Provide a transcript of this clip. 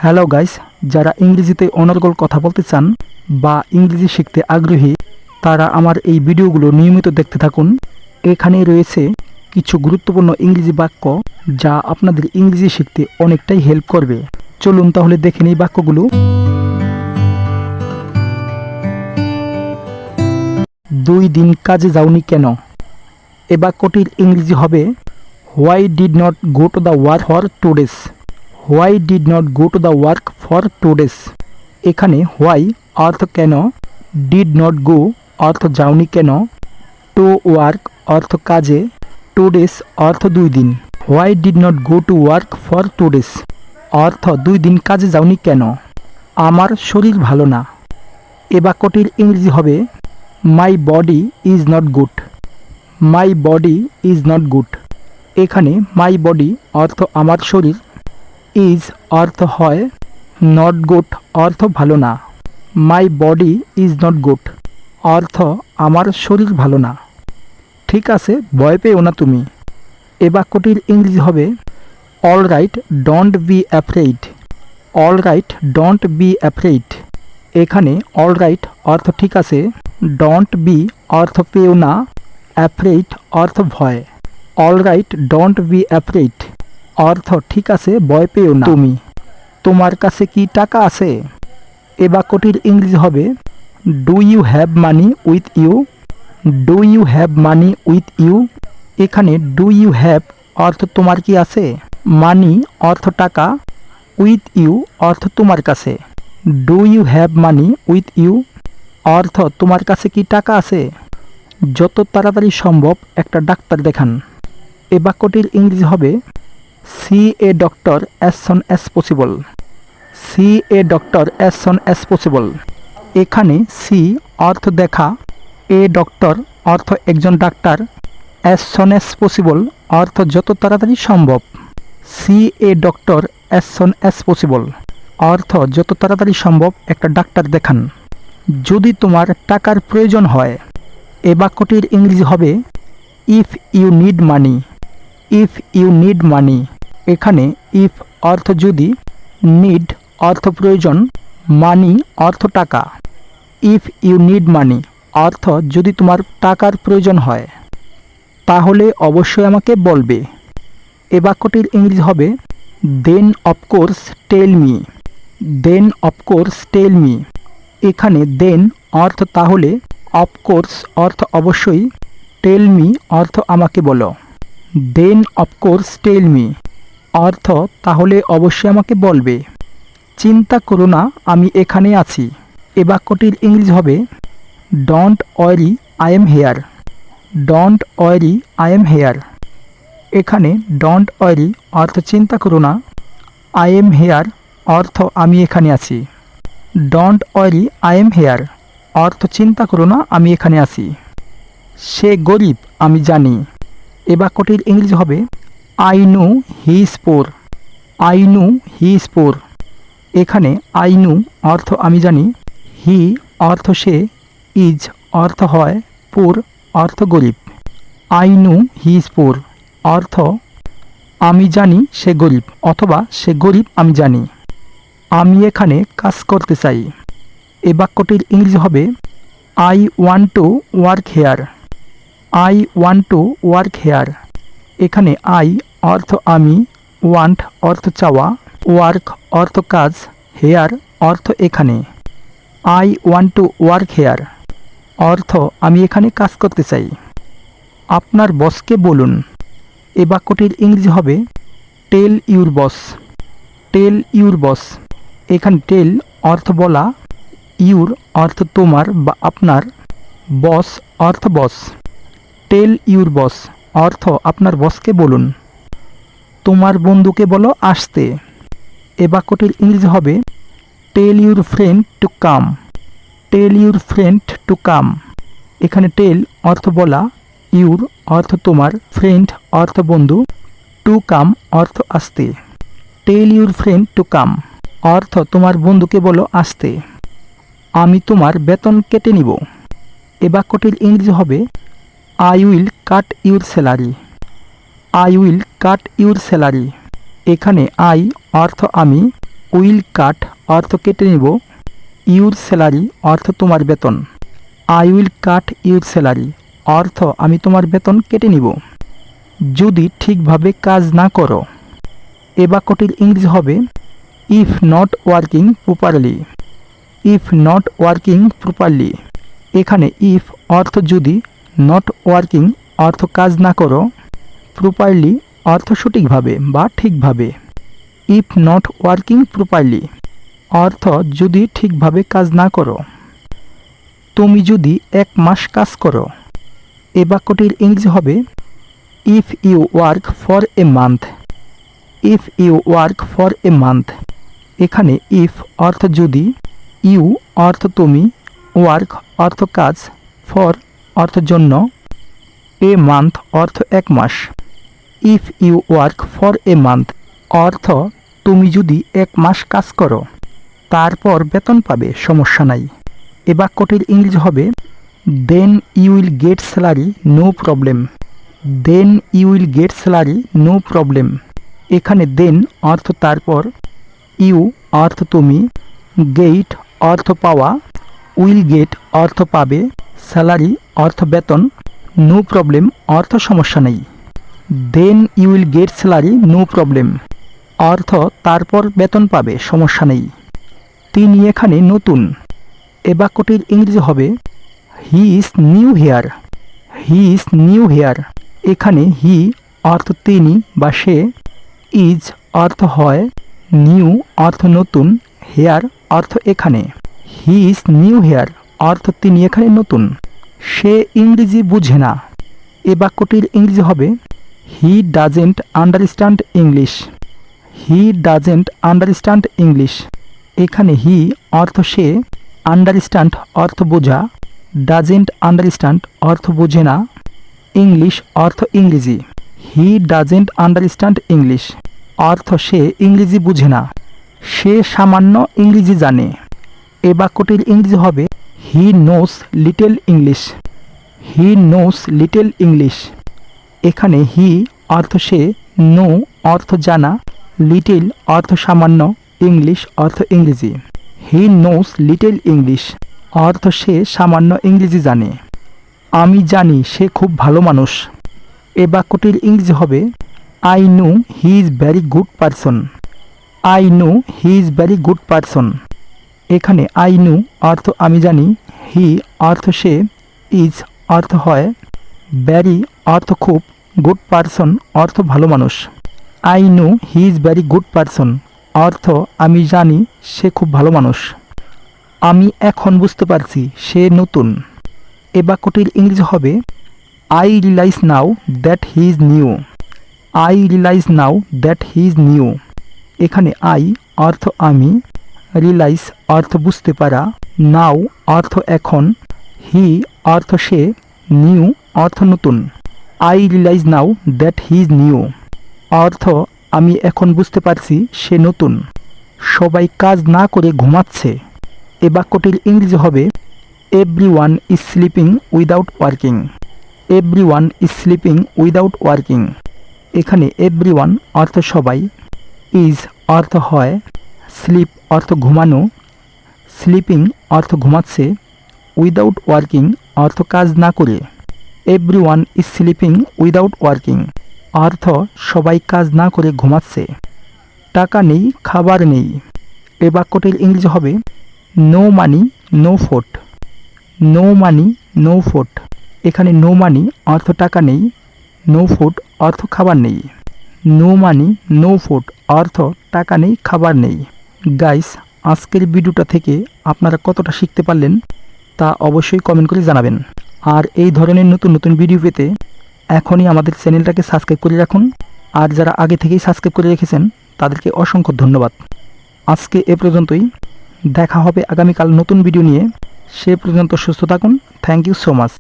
Hello guys, যারা ইংরেজিতে অনর্গল কথা বলতে চান বা ইংরেজি শিখতে আগ্রহী তারা আমার এই ভিডিওগুলো নিয়মিত দেখতে থাকুন। এখানে রয়েছে কিছু গুরুত্বপূর্ণ ইংরেজি বাক্য যা আপনাদের ইংরেজি শিখতে অনেকটাই হেল্প করবে। চলুন তাহলে দেখে নিই বাক্যগুলো। 2 দিন কাজে যাওনি কেন? এ বাক্যটির ইংরেজি হবে why did not go to the work for 2 days। Why did not go to the work for 2 days। এখানে হোয়াই অর্থ কেন, ডিড নট গো অর্থ যাওনি কেন, টু ওয়ার্ক অর্থ কাজে, 2 days অর্থ 2 দিন। Why did not go to work for 2 days অর্থ 2 দিন কাজে যাওনি কেন? আমার শরীর ভালো না। এ বাক্যটির ইংরেজি হবে my body is not good. My body is not good. এখানে মাই বডি অর্থ আমার শরীর, ইজ অর্থ হয়, নট গুড অর্থ ভালো না। My body is not good অর্থ আমার শরীর ভালো না। ঠিক আছে, ভয় পেও না তুমি। এ বাক্যটির ইংরেজি হবে all right don't be afraid. All right don't be afraid. এখানে অল রাইট অর্থ ঠিক আছে, ডোন্ট বি অর্থ পেও না, অ্যাফ্রেইড অর্থ ভয়। All right don't be afraid অর্থ ঠিক আছে, ভয় পেও না তুমি। তোমার কাছে কি টাকা আছে? এ বাক্যটির ইংরেজি হবে do you have money with you. Do you have money with you. এখানে ডু ইউ হ্যাভ অর্থ তোমার কি আছে, মানি অর্থ টাকা, উইথ ইউ অর্থ তোমার কাছে। Do you have money with you অর্থ তোমার কাছে কি টাকা আছে? যত তাড়াতাড়ি সম্ভব একটা ডাক্তার দেখান। এ বাক্যটির ইংরেজি হবে see a doctor as soon as possible. See a doctor as soon as possible. এখানে সি অর্থ দেখা, এ ডক্টর অর্থ একজন ডাক্তার, অ্যাজ সুন অ্যাজ পসিবল অর্থ যত তাড়াতাড়ি সম্ভব। See a doctor as soon as possible অর্থ যত তাড়াতাড়ি সম্ভব একটা ডাক্তার দেখান। যদি তোমার টাকার প্রয়োজন হয়। এ বাক্যটির ইংরেজি হবে if you need money. If you need money. এখানে ইফ অর্থ যদি, নিড অর্থ প্রয়োজন, মানি অর্থ টাকা। ইফ ইউ নিড মানি অর্থ যদি তোমার টাকার প্রয়োজন হয় তাহলে অবশ্যই আমাকে বলবে। এ বাক্যটির ইংরেজি হবে দেন অফকোর্স টেল মি। দেন অফকোর্স টেল মি। এখানে দেন অর্থ তাহলে, অফকোর্স অর্থ অবশ্যই, টেল মি অর্থ আমাকে বলো। দেন অফকোর্স টেল মি অর্থ তাহলে অবশ্যই আমাকে বলবে। চিন্তা করো না, আমি এখানে আছি। এ বাক্যটির ইংরেজি হবে don't worry I am here. Don't worry I am here. এখানে ডোন্ট ওয়ারি অর্থ চিন্তা করো না, আই এম হেয়ার অর্থ আমি এখানে আছি। Don't worry I am here অর্থ চিন্তা করো না, আমি এখানে আছি। সে গরিব আমি জানি। এ বাক্যটির ইংরেজি হবে I know he is poor. I know he is poor. এখানে আই নো অর্থ আমি জানি, হি অর্থ সে, ইজ অর্থ হয়, পোর অর্থ গরিব। I know he is poor অর্থ আমি জানি সে গরিব অথবা সে গরিব আমি জানি। আমি এখানে কাজ করতে চাই। এ বাক্যটির ইংরেজি হবে I want to work hair. I want to work hair. এখানে আই অর্থ আমি, ওয়ান্ট অর্থ চাওয়া, ওয়ার্ক অর্থ কাজ, হেয়ার অর্থ এখানে। I want to work hair অর্থ আমি এখানে কাজ করতে চাই। আপনার বসকে বলুন। এ বাক্যটির ইংরেজি হবে tell your boss. Tell your boss. এখানে টেল অর্থ বলা, ইউর অর্থ তোমার বা আপনার, বস অর্থ বস। টেল ইউর বস অর্থ আপনার বসকে বলুন। তোমার বন্ধুকে বলো আসতে। এ বাক্যটির ইংরেজি হবে tell your friend to come. Tell your friend to come. এখানে টেল অর্থ বলা, ইউর অর্থ তোমার, ফ্রেন্ড অর্থ বন্ধু, টু কাম অর্থ আসতে। Tell your friend to come অর্থ তোমার বন্ধুকে বলো আসতে। আমি তোমার বেতন কেটে নিব। এ বাক্যটির ইংরেজি হবে I will cut your salary. I will cut your salary. এখানে আই অর্থ আমি, উইল কাট অর্থ কেটে নিব, ইউর স্যালারি অর্থ তোমার বেতন। I will cut your salary অর্থ আমি তোমার বেতন কেটে নিব। যদি ঠিকভাবে কাজ না করো, এ বাক্যটির ইংরেজি হবে if not working properly. If not working properly. এখানে ইফ অর্থ যদি, নট ওয়ার্কিং অর্থ কাজ না করো, প্রপারলি অর্থ সঠিকভাবে বা ঠিকভাবে। ইফ নট ওয়ার্কিং প্রপারলি অর্থ যদি ঠিকভাবে কাজ না করো। তুমি যদি 1 মাস কাজ করো, এ বাক্যটির ইংরেজি হবে if you work for a month. If you work for a month. এখানে ইফ অর্থ যদি, ইউ অর্থ তুমি, ওয়ার্ক অর্থ কাজ, ফর অর্থ জন্য, এ মান্থ অর্থ 1 মাস। If you work for a month অর্থ তুমি যদি 1 মাস কাজ করো, তারপর বেতন পাবে, সমস্যা নাই। এ বাক্যটির ইংরেজি হবে then you will get salary no problem. Then you will get salary no problem. এখানে দেন অর্থ তারপর, ইউ অর্থ তুমি, গেট অর্থ পাওয়া, উইল গেট অর্থ পাবে, স্যালারি অর্থ বেতন, নো প্রবলেম অর্থ সমস্যা নেই। Then you will get salary no problem অর্থ তারপর বেতন পাবে, সমস্যা নেই। তিনি এখানে নতুন। এ বাক্যটির ইংরেজি হবে he is new here. He is new here. এখানে হি অর্থ তিনি বা সে, ইজ অর্থ হয়, নিউ অর্থ নতুন, হেয়ার অর্থ এখানে। হি ইজ নিউ হেয়ার অর্থ তিনি এখানে নতুন। সে ইংরেজি বুঝে না। এ বাক্যটির ইংরেজি হবে he doesn't understand English. He doesn't understand English. এখানে হি অর্থ সে, আন্ডারস্ট্যান্ড অর্থ বোঝা, ডাজেন্ট আন্ডারস্ট্যান্ড অর্থ বোঝে না, ইংলিশ অর্থ ইংরেজি। হি ডাজেন্ট আন্ডারস্ট্যান্ড ইংলিশ অর্থ সে ইংরেজি বুঝে না, সে সামান্য ইংরেজি জানে। এ বাক্যটির ইংরেজি হবে হি নোস লিটল ইংলিশ। হি নোস লিটল ইংলিশ। এখানে হি অর্থ সে, নো অর্থ জানা, লিটল অর্থ সামান্য, ইংলিশ অর্থ ইংরেজি। হি নোস লিটল ইংলিশ অর্থ সে সামান্য ইংরেজি জানে। আমি জানি সে খুব ভালো মানুষ। এ বাক্যটির ইংরেজি হবে I know he is very good person. I know he is very good person. এখানে আই নো অর্থ আমি জানি, হি অর্থ সে, ইজ অর্থ হয়, ভেরি অর্থ খুব, গুড পারসন অর্থ ভালো মানুষ। I know he is very good person অর্থ আমি জানি সে খুব ভালো মানুষ। আমি এখন বুঝতে পারছি সে নতুন। এ বাক্যটির ইংরেজি হবে I realise now that he is new. I realise now that he is new. এখানে আই অর্থ আমি, রিয়ালাইজ অর্থ বুঝতে পারা, নাও অর্থ এখন, হি অর্থ সে, নিউ অর্থ নতুন। I realise now that he is new অর্থ আমি এখন বুঝতে পারছি সে নতুন। সবাই কাজ না করে ঘুমাচ্ছে। এ বাক্যটির ইংরেজি হবে everyone is sleeping without working. Everyone is sleeping without working. এখানে এভরিওয়ান অর্থ সবাই, ইজ অর্থ হয়, স্লিপ অর্থ ঘুমানো, স্লিপিং অর্থ ঘুমাচ্ছে, উইদাউট ওয়ার্কিং অর্থ কাজ না করে। Everyone is sleeping without working অর্থ সবাই কাজ না করে ঘুমাচ্ছে। টাকা নেই, খাবার নেই। এ বাক্যটির ইংরেজি হবে no money no food. No money no food. এখানে নো মানি অর্থ টাকা নেই, নো ফুড অর্থ খাবার নেই। নো মানি নো ফুড অর্থ টাকা নেই, খাবার নেই। গাইস, আজকের ভিডিওটা থেকে আপনারা কতটা শিখতে পারলেন তা অবশ্যই কমেন্ট করে জানাবেন। আর এই ধরনের নতুন নতুন ভিডিও পেতে এখনই আমাদের চ্যানেলটাকে সাবস্ক্রাইব করে রাখুন। আর যারা আগে থেকেই সাবস্ক্রাইব করে রেখেছেন তাদেরকে অসংখ্য ধন্যবাদ। আজকে এ পর্যন্তই। দেখা হবে আগামীকাল নতুন ভিডিও নিয়ে। সে পর্যন্ত সুস্থ থাকুন। Thank you so much.